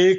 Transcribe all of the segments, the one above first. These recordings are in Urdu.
1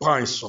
500।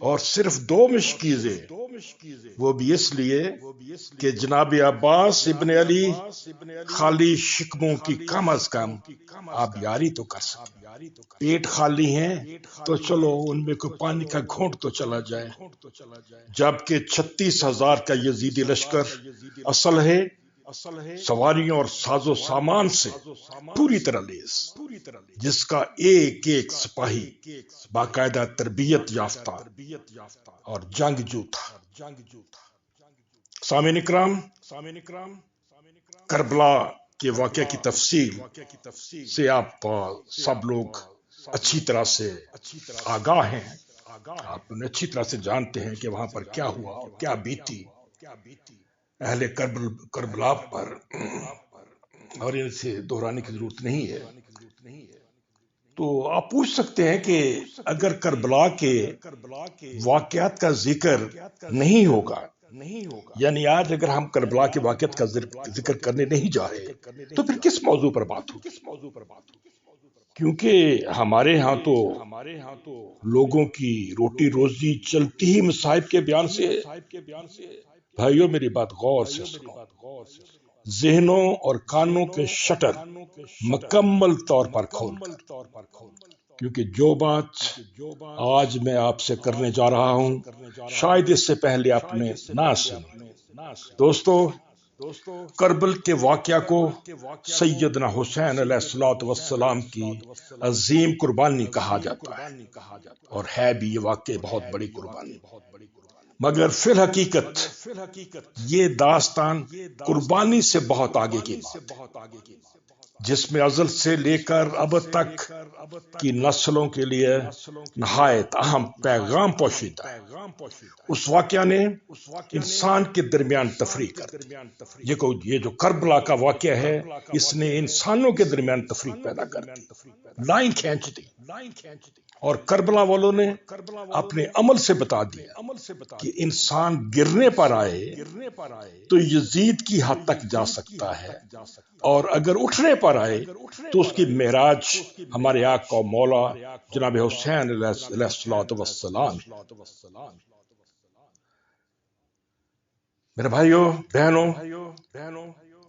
اور صرف 2 مشکیزیں، وہ بھی اس لیے کہ جناب عباس ابن علی خالی شکموں کی کم از کم آپ یاری تو کر سکیں، پیٹ خالی ہیں تو چلو ان میں کوئی پانی کا گھونٹ تو چلا جائے، جبکہ 36,000 کا یزیدی لشکر اصل ہے سواریوں اور ساز و سامان سے پوری طرح لیس، جس کا ایک ایک سپاہی باقاعدہ تربیت یافتہ اور جنگجو تھا۔ سامعین اکرام، کربلا کے واقعہ کی تفصیل سے آپ سب لوگ اچھی طرح سے آگاہ ہیں، آپ اچھی طرح سے جانتے ہیں کہ وہاں پر کیا ہوا اور کیا بیتی اہل کربلا پر، اور ان سے دہرانے کی ضرورت نہیں ہے۔ تو آپ پوچھ سکتے ہیں کہ اگر کربلا کے واقعات کا ذکر نہیں ہوگا، یعنی آج اگر ہم کربلا کے واقعات کا ذکر کرنے نہیں جا رہے تو پھر کس موضوع پر بات ہوگی؟ کیونکہ ہمارے ہاں تو لوگوں کی روٹی روزی چلتی ہی مصائب کے بیان سے ہے۔ بھائیو میری بات غور سے سنو، ذہنوں اور کانوں کے شٹر مکمل طور پر کھول کر، کیونکہ جو بات آج میں آپ سے کرنے جا رہا ہوں شاید اس سے پہلے آپ نے نہ سنی۔ دوستو، کربل کے واقعہ کو سیدنا حسین علیہ السلام کی عظیم قربانی کہا جاتا ہے، اور ہے بھی یہ واقعہ بہت بڑی قربانی، مگر فی الحقیقت یہ داستان قربانی سے بہت آگے کی بات ہے، جس میں ازل سے لے کر اب تک کی نسلوں کے لیے نہایت اہم پیغام پوشیدہ ہے۔ اس واقعہ نے انسان کے درمیان تفریق کر دی۔ یہ جو کربلا کا واقعہ ہے، اس نے انسانوں کے درمیان تفریق پیدا کر دی، لائن کھینچ دی، اور کربلا والوں نے اپنے عمل سے بتا دیا کہ انسان گرنے پر آئے تو یزید کی حد تک جا سکتا ہے، اور اگر اٹھنے پر آئے تو اس کی معراج ہمارے آقا و مولا جناب حسین علیہ السلام۔ میرے بھائیوں بہنوں،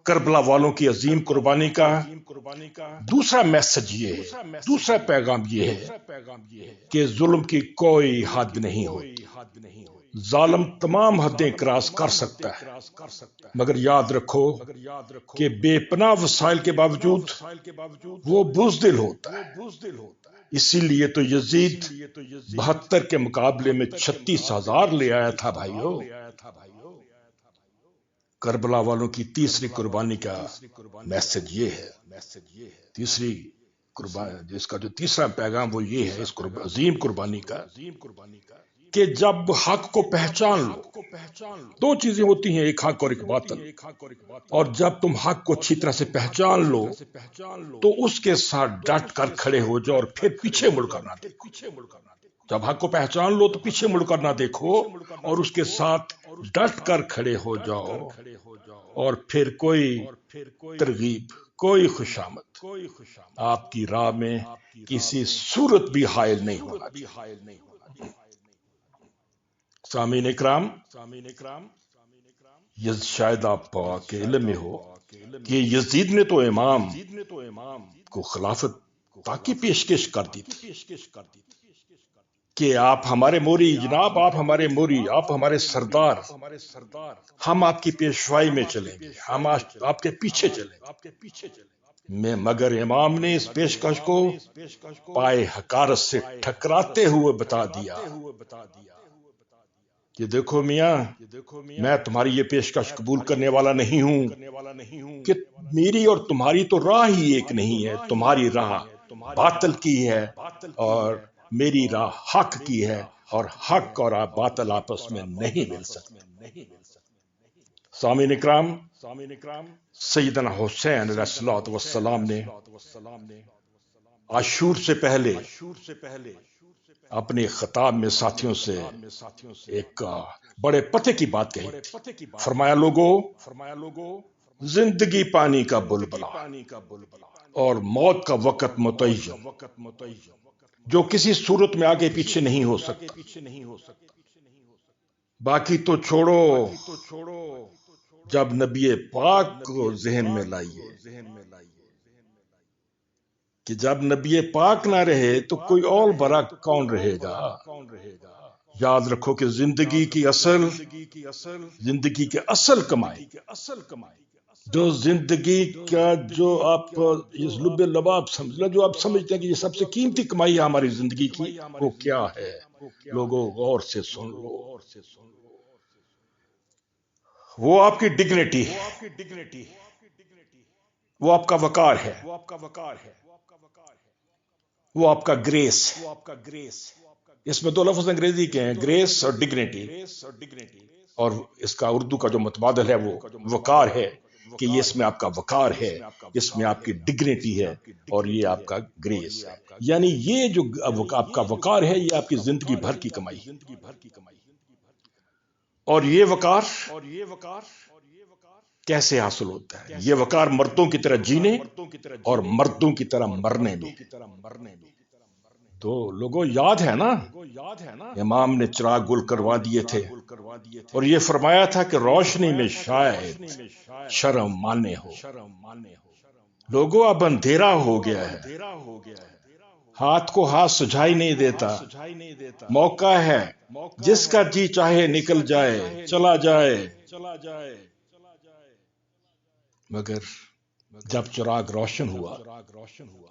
کربلا والوں کی عظیم قربانی کا دوسرا میسج یہ ہے، دوسرا پیغام یہ ہے کہ ظلم کی کوئی حد نہیں ہوتی۔ ظالم تمام حدیں کراس کر سکتا ہے، مگر یاد رکھو کہ بے پناہ وسائل کے باوجود وہ بزدل ہوتا ہے۔ اسی لیے تو یزید 72 کے مقابلے میں 36,000 لے آیا تھا۔ بھائیو، کربلا والوں کی تیسری قربانی کا میسج یہ ہے، تیسری قربانی، جس کا جو تیسرا پیغام وہ یہ ہے اس عظیم قربانی کا، کہ جب حق کو پہچان لو، 2 چیزیں ہوتی ہیں، ایک حق اور ایک باطل، اور جب تم حق کو اچھی طرح سے پہچان لو تو اس کے ساتھ ڈٹ کر کھڑے ہو جاؤ اور پھر پیچھے مڑ کر نہ دیکھو۔ جب حق کو پہچان لو تو پیچھے مڑ کر نہ دیکھو اور اس کے ساتھ ڈٹ کر کھڑے ہو جاؤ، اور پھر کوئی ترغیب، کوئی خوشامد آپ کی راہ میں کسی صورت بھی حائل نہیں ہونا چاہیے۔ سامعین اکرام، شاید آپ کے علم میں ہو کہ یزید نے تو امام کو خلافت تاکہ پیشکش کر دی تھی کہ آپ ہمارے موری جناب، آپ ہمارے موری، آپ ہمارے سردار، ہم آپ کی پیشوائی میں چلیں گے، ہم آپ کے پیچھے چلیں گے۔ مگر امام نے اس پیشکش کو پائے حقارت سے ٹھکراتے ہوئے بتا دیا کہ دیکھو میاں، میں تمہاری یہ پیشکش قبول کرنے والا نہیں ہوں، کہ میری اور تمہاری تو راہ ہی ایک نہیں ہے، تمہاری راہ باطل کی ہے اور میری راہ حق کی ہے، اور حق اور باطل آپس میں نہیں مل سکتے۔ سامعین اکرام، سیدنا حسین علیہ السلام نے عاشور سے پہلے اپنے خطاب میں ساتھیوں سے ایک بڑے پتے کی بات کہی، فرمایا لوگو، زندگی پانی کا بلبلا اور موت کا وقت متعین، جو کسی صورت میں آگے پیچھے نہیں ہو سکتا. باقی تو چھوڑو، جب نبی پاک کو ذہن میں لائیے کہ جب نبی پاک نہ رہے تو کوئی اور بڑا کون رہے گا. یاد رکھو کہ زندگی کی اصل کمائی، جو زندگی کا جو آپ اس لب لباب سمجھنا، جو آپ سمجھتے ہیں کہ یہ سب سے قیمتی کمائی ہے ہماری زندگی کی، وہ کیا ہے؟ لوگوں غور سے سن لو. وہ آپ کی ڈگنیٹی ہے، وہ آپ کا وقار ہے، وہ آپ کا گریس ہے. اس میں دو لفظ انگریزی کے ہیں، گریس اور ڈگنیٹی، اور اس کا اردو کا جو متبادل ہے وہ وقار ہے، کہ یہ اس میں آپ کا وقار ہے، اس میں آپ کی ڈگنیٹی ہے، اور یہ آپ کا گریس ہے. یعنی یہ جو آپ کا وقار ہے، یہ آپ کی زندگی بھر کی کمائی ہے. اور یہ وقار کیسے حاصل ہوتا ہے؟ یہ وقار مردوں کی طرح جینے اور مردوں کی طرح مرنے میں. تو لوگوں یاد ہے نا، امام نے چراغ گل کروا دیے تھے اور یہ فرمایا تھا کہ روشنی میں شاید شرم مانے ہو. لوگوں اب اندھیرا ہو گیا ہے، ہاتھ کو ہاتھ سجھائی نہیں دیتا. موقع ہے، جس کا جی چاہے نکل جائے، چلا جائے. مگر جب چراغ روشن ہوا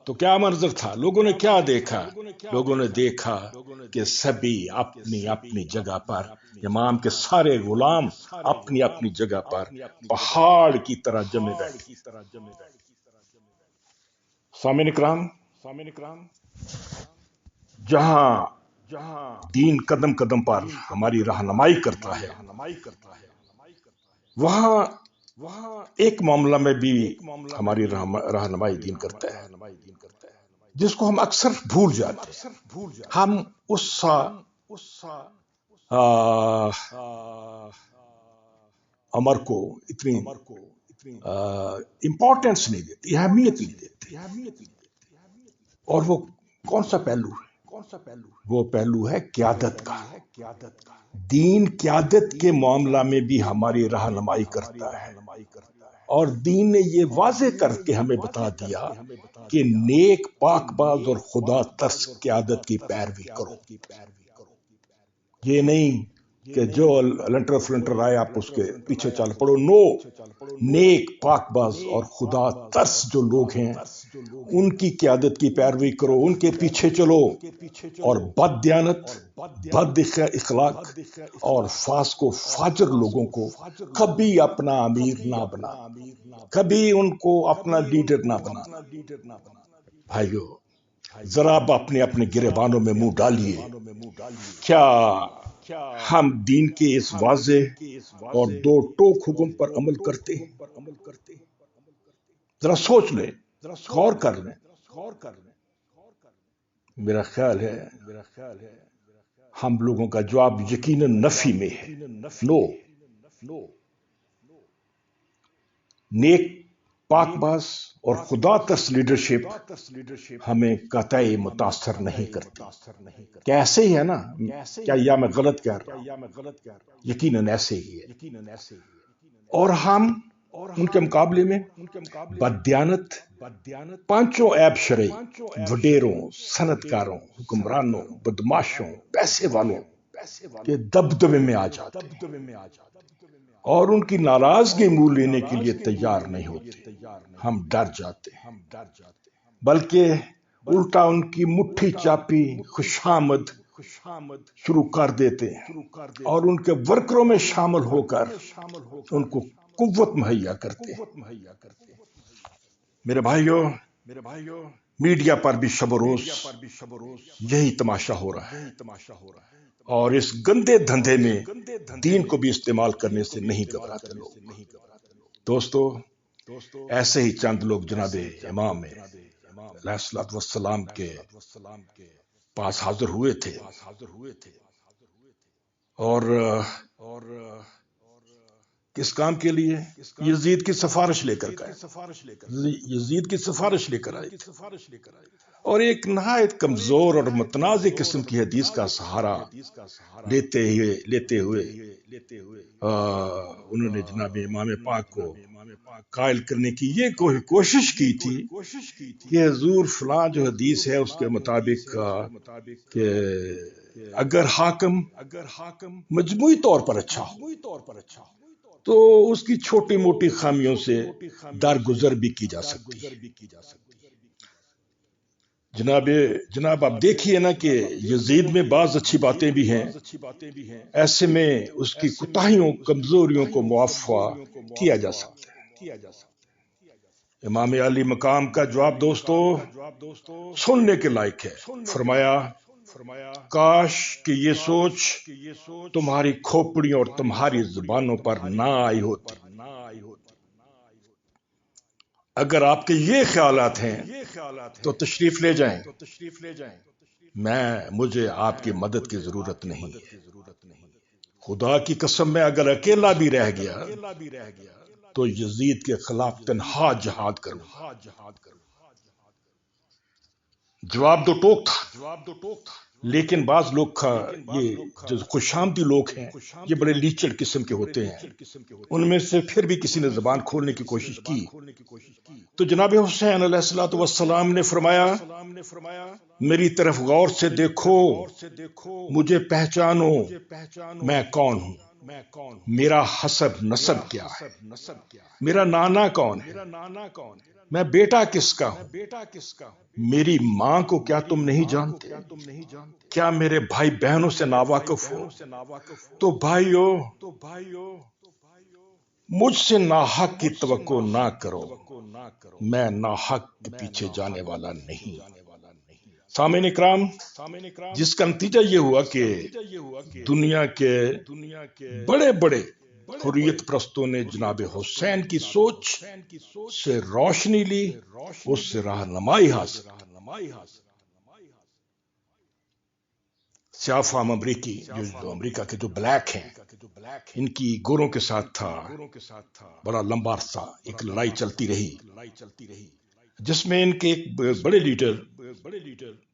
تو کیا منظر تھا؟ لوگوں نے کیا دیکھا؟ لوگوں نے دیکھا کہ سبھی اپنی اپنی جگہ پر، امام کے سارے غلام اپنی اپنی جگہ پر پہاڑ کی طرح جمے بیٹھے. سامعین اکرام، جہاں دین قدم قدم پر ہماری رہنمائی کرتا ہے، وہاں ایک معاملہ میں بھی ہماری رہنمائی دین کرتا ہے جس کو ہم اکثر بھول جاتے ہیں. ہم اس امر کو اتنی امپورٹنس نہیں دیتے، اہمیت نہیں دیتے. اور وہ کون سا پہلو ہے؟ وہ پہلو ہے قیادت کا. دین قیادت کے معاملہ میں بھی ہماری رہنمائی کرتا ہے، اور دین نے یہ واضح کر کے ہمیں بتا دیا کہ نیک پاک باز اور خدا ترس قیادت کی پیروی کرو. یہ نہیں کہ جو لنٹر فلنٹر آئے آپ اس کے پیچھے چل پڑو. نو، نیک پاک باز اور خدا ترس جو لوگ ہیں ان کی قیادت کی پیروی کرو، ان کے پیچھے چلو. اور بد دیانت، بد اخلاق اور فاسق و فاجر لوگوں کو کبھی اپنا امیر نہ بنا، کبھی ان کو اپنا لیڈر نہ بنانا. بھائیو، ذرا آپ اپنے اپنے گریبانوں میں منہ ڈالیے. کیا ہم دین کے اس واضح اور دو ٹوک حکم پر عمل کرتے ہیں؟ ذرا سوچ لیں، غور کر لیں. میرا خیال ہے ہم لوگوں کا جواب یقیناً نفی میں ہے. نو. نیک پاک باز اور خدا ترس لیڈرشپ ہمیں قطعی متاثر نہیں کرتی. کیسے ہی ہے نا؟ کیا یا میں غلط کہہ رہا ہوں؟ یقیناً ایسے ہی ہے. اور ہم ان کے مقابلے میں بددیانت، پانچوں عیب شرعی، وڈیروں، صنعتکاروں، حکمرانوں، بدماشوں، پیسے والوں کے دبدبے میں آ جاتے اور ان کی ناراضگی منہ لینے کے لیے تیار نہیں ہوتے. ہم ڈر جاتے ہیں، بلکہ الٹا ان کی مٹھی چاپی خوشامد شروع کر دیتے ہیں اور ان کے ورکروں میں شامل ہو کر ان کو قوت مہیا کرتے ہیں. میرے بھائیوں، میڈیا پر بھی شب و روز یہی تماشا ہو رہا ہے، اور اس گندے دھندے میں دین کو بھی استعمال کرنے سے نہیں گھبراتے لوگ. دوستو، ایسے ہی چند لوگ جناب امام علیہ الصلوۃ والسلام کے پاس حاضر ہوئے تھے اور کس کام کے لیے؟ یزید کی سفارش لے کر گئے، یزید کی سفارش لے کر آئے اور ایک نہایت کمزور اور متنازع قسم کی حدیث کا سہارا لیتے ہوئے انہوں نے جناب امام پاک کو قائل کرنے کی یہ کوشش کی تھی کہ حضور فلاں جو حدیث ہے اس کے مطابق کہ اگر حاکم مجموعی طور پر اچھا ہو تو اس کی چھوٹی موٹی خامیوں سے درگزر بھی کی جا سکتی ہے۔ جناب آپ دیکھیے نا کہ یزید میں بعض اچھی باتیں بھی ہیں، ایسے میں اس کی کوتاہیوں کمزوریوں کو معافی کیا جا سکتا ہے۔ امام علی مقام کا جواب دوستو سننے کے لائق ہے۔ فرمایا کاش کہ یہ سوچ تمہاری کھوپڑیوں اور تمہاری زبانوں پر نہ آئی ہوتی۔ اگر آپ کے یہ خیالات ہیں تو تشریف لے جائیں، مجھے آپ کی مدد کی ضرورت نہیں۔ خدا کی قسم میں اگر اکیلا بھی رہ گیا تو یزید کے خلاف تنہا جہاد کروں۔ جواب دو ٹوک تھا، لیکن بعض لوگ یہ جو خوش آمدی لوگ ہیں یہ بڑے لیچڑ قسم کے ہوتے ہیں، ان میں سے پھر بھی کسی نے زبان کھولنے کی کوشش کی تو جناب حسین علیہ الصلوۃ والسلام نے فرمایا میری طرف غور سے دیکھو، مجھے پہچانو میں کون ہوں، میرا حسب نسب کیا ہے، میرا نانا کون ہے، میں بیٹا کس کا ہوں، میری ماں کو کیا تم نہیں جانتے، کیا میرے بھائی بہنوں سے ناواقف ہو؟ تو بھائیو مجھ سے ناحق کی توقع نہ کرو، میں ناحق کے پیچھے جانے والا نہیں۔ سامعین اکرام، جس کا نتیجہ یہ ہوا کہ دنیا کے بڑے بڑے حریت پرستوں نے جناب حسین کی سوچ سے روشنی لی، اس سے رہنمائی حاصل۔ سیاہ فام امریکی جو امریکہ کے جو بلیک ہیں، ان کی گوروں کے ساتھ تھا بڑا لمبا عرصہ ایک لڑائی چلتی رہی جس میں ان کے ایک بڑے لیڈر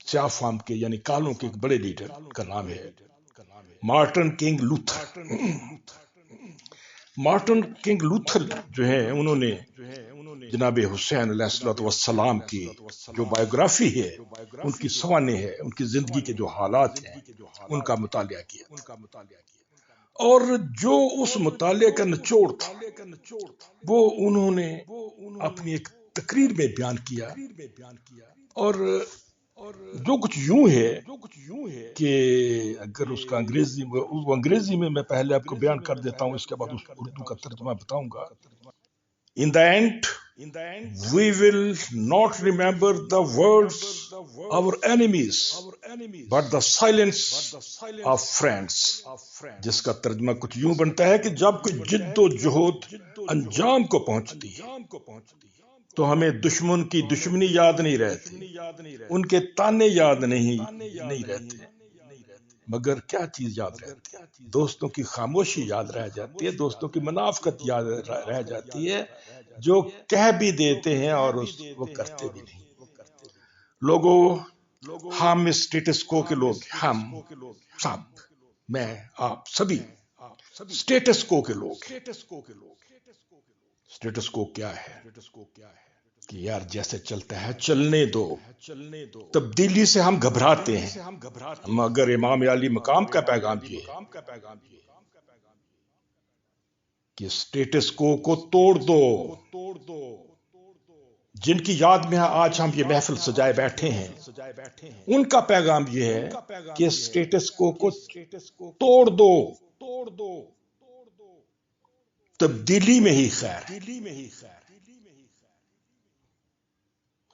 سیاہ فام کے یعنی کالوں کے ایک بڑے لیڈر کا نام ہے Martin king Luther. Martin king Luther جو ہیں انہوں نے جناب حسین علیہ الصلوۃ والسلام کی جو بایوگرافی ہے، ان کی سوانح ہے، ان کی زندگی کے جو حالات ہیں ان کا مطالعہ کیا اور جو اس مطالعے کا نچوڑ تھا وہ انہوں نے اپنی ایک تقریر میں بیان کیا اور جو کچھ یوں ہے کہ اگر اس کا انگریزی میں پہلے آپ کو بیان کر دیتا ہوں، اس کے بعد اس اردو کا ترجمہ بتاؤں گا۔ In the end, we will not remember the words our enemies, but the silence of friends. جس کا ترجمہ کچھ یوں بنتا ہے کہ جب کوئی جد و جہد انجام کو پہنچتی ہے تو ہمیں دشمن کی دشمنی یاد نہیں رہتی، ان کے تانے یاد نہیں رہتے، مگر کیا چیز یاد رہتی ہے؟ دوستوں کی خاموشی یاد رہ جاتی ہے، دوستوں کی منافقت یاد رہ جاتی ہے، جو کہہ بھی دیتے ہیں اور وہ کرتے بھی نہیں۔ لوگوں، ہم اسٹیٹس کو کے لوگ، ہم سب، میں، آپ سبھی اسٹیٹس کو کے لوگ۔ اسٹیٹس کو کیا ہے کہ یار جیسے چلتا ہے چلنے دو، تبدیلی سے ہم گھبراتے ہیں، مگر امام علی مقام کا پیغام یہ ہے کہ اسٹیٹس کو توڑ دو۔ جن کی یاد میں آج ہم یہ محفل سجائے بیٹھے ہیں ان کا پیغام یہ ہے کہ اسٹیٹس کو توڑ دو، تبدیلی میں ہی خیر ہے۔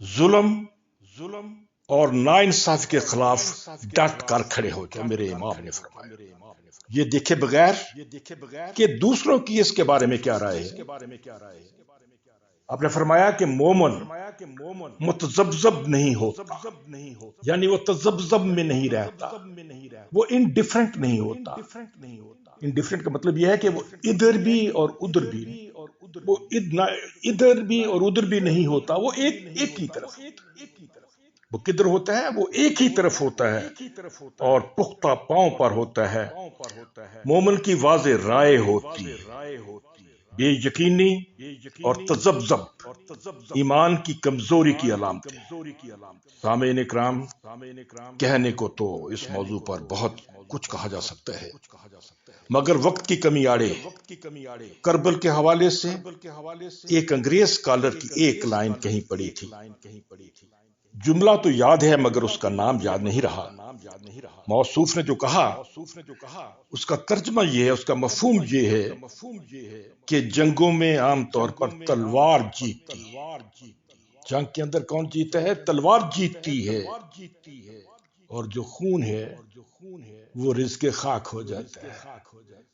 ظلم اور ناانصافی کے خلاف ڈٹ کر کھڑے ہو جو میرے امام نے فرمایا، یہ دیکھے بغیر کہ دوسروں کی اس کے بارے میں کیا رائے ہے۔ آپ نے فرمایا کہ مومن متذبذب نہیں ہوتا، یعنی وہ تذبذب میں نہیں رہتا، وہ انڈیفرنٹ نہیں ہوتا، انڈیفرنٹ کا مطلب یہ ہے کہ وہ ادھر بھی اور ادھر بھی نہیں، وہ ادھر بھی اور ادھر بھی نہیں ہوتا، وہ ایک ہی طرف، وہ کدھر ہوتا ہے، وہ ایک ہی طرف ہوتا ہے اور پختہ پاؤں پر ہوتا ہے۔ مومن کی واضح رائے ہوتی ہے، بے یقینی اور تذبذب ایمان کی کمزوری کی علامت ہے۔ سامعین اکرام، کہنے کو تو اس موضوع پر بہت کچھ کہا جا سکتا ہے، مگر وقت کی کمی آڑے کربل کے حوالے سے ایک انگریز اسکالر کی ایک لائن کہیں پڑی تھی، جملہ تو یاد ہے مگر اس کا نام یاد نہیں رہا۔ موصوف نے جو کہا اس کا ترجمہ یہ ہے، اس کا مفہوم یہ ہے کہ جنگوں میں عام طور پر تلوار جیتتی ہے۔ جنگ کے اندر کون جیتا ہے؟ تلوار جیتتی ہے، اور جو خون ہے وہ رزق خاک ہو جاتا ہے،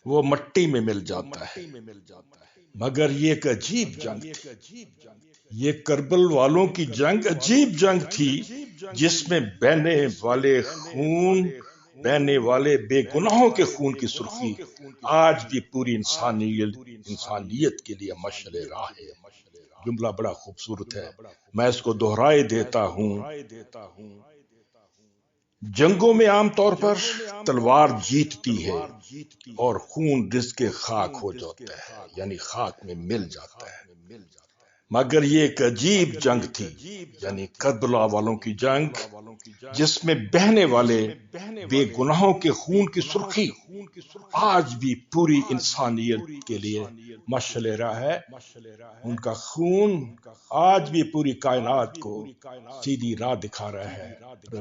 وہ مٹی میں مل جاتا ہے۔ مگر یہ ایک عجیب جنگ تھی، یہ کربل والوں کی جنگ عجیب جنگ تھی، جس میں بہنے والے خون، بہنے والے بے گناہوں کے خون کی سرخی آج بھی پوری انسانیت کے لیے مشعل راہ ہے۔ جملہ بڑا خوبصورت ہے، میں اس کو دہرائے دیتا ہوں۔ جنگوں میں عام طور پر تلوار جیتتی ہے اور خون رزق خاک ہو جاتا ہے، یعنی خاک میں مل جاتا ہے۔ مگر یہ ایک عجیب جنگ تھی، یعنی کربلا والوں کی جنگ، جس میں بہنے والے بے گناہوں کے خون کی سرخی آج بھی پوری انسانیت کے لیے مشعل راہ ہے۔ ان کا خون آج بھی پوری کائنات کو سیدھی راہ دکھا رہا ہے،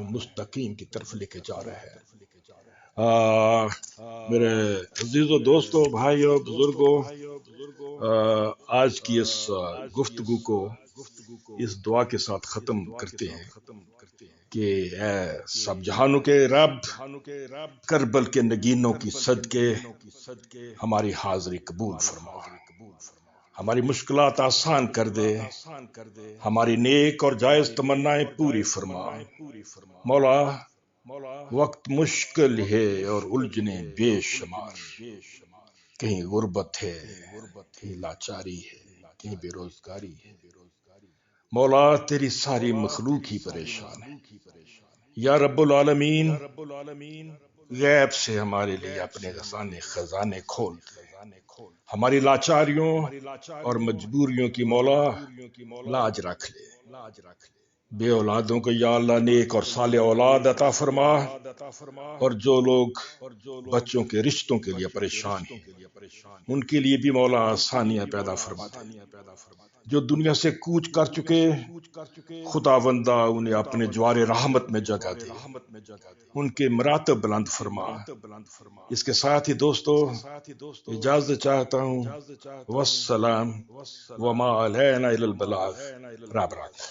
مستقیم کی طرف لے کے جا رہا ہے۔ میرے عزیزو، دوستو، بھائیو، بزرگو، آج کی اس گفتگو کو اس دعا کے ساتھ ختم کرتے ہیں کہ اے سب جہانوں کے رب، کربل کے نگینوں کی صدقے ہماری حاضری قبول فرما، ہماری مشکلات آسان کر دے، ہماری نیک اور جائز تمنائیں پوری فرما۔ مولا، وقت مشکل ہے اور الجھنے بے شمار، کہیں غربت ہے، کہیں لاچاری ہے، کہیں بے روزگاری ہے۔ مولا، تیری ساری مخلوق ہی پریشان ہے۔ یا رب العالمین، غیب سے ہمارے لیے اپنے خزانے کھول دے، ہماری لاچاریوں اور مجبوریوں کی مولا لاج رکھ لے۔ بے اولادوں کو یا اللہ نیک اور صالح اولاد عطا فرما، اور جو لوگ بچوں کے رشتوں کے لیے پریشان ہیں ان کے لیے بھی مولا آسانیاں پیدا فرما دے۔ جو دنیا سے کوچ کر چکے خداوندہ انہیں اپنے جوار رحمت میں جگہ دے، ان کے مراتب بلند فرما۔ اس کے ساتھ ہی دوستو اجازت چاہتا ہوں، والسلام وما علینا الا البلاغ۔ رب رکھ۔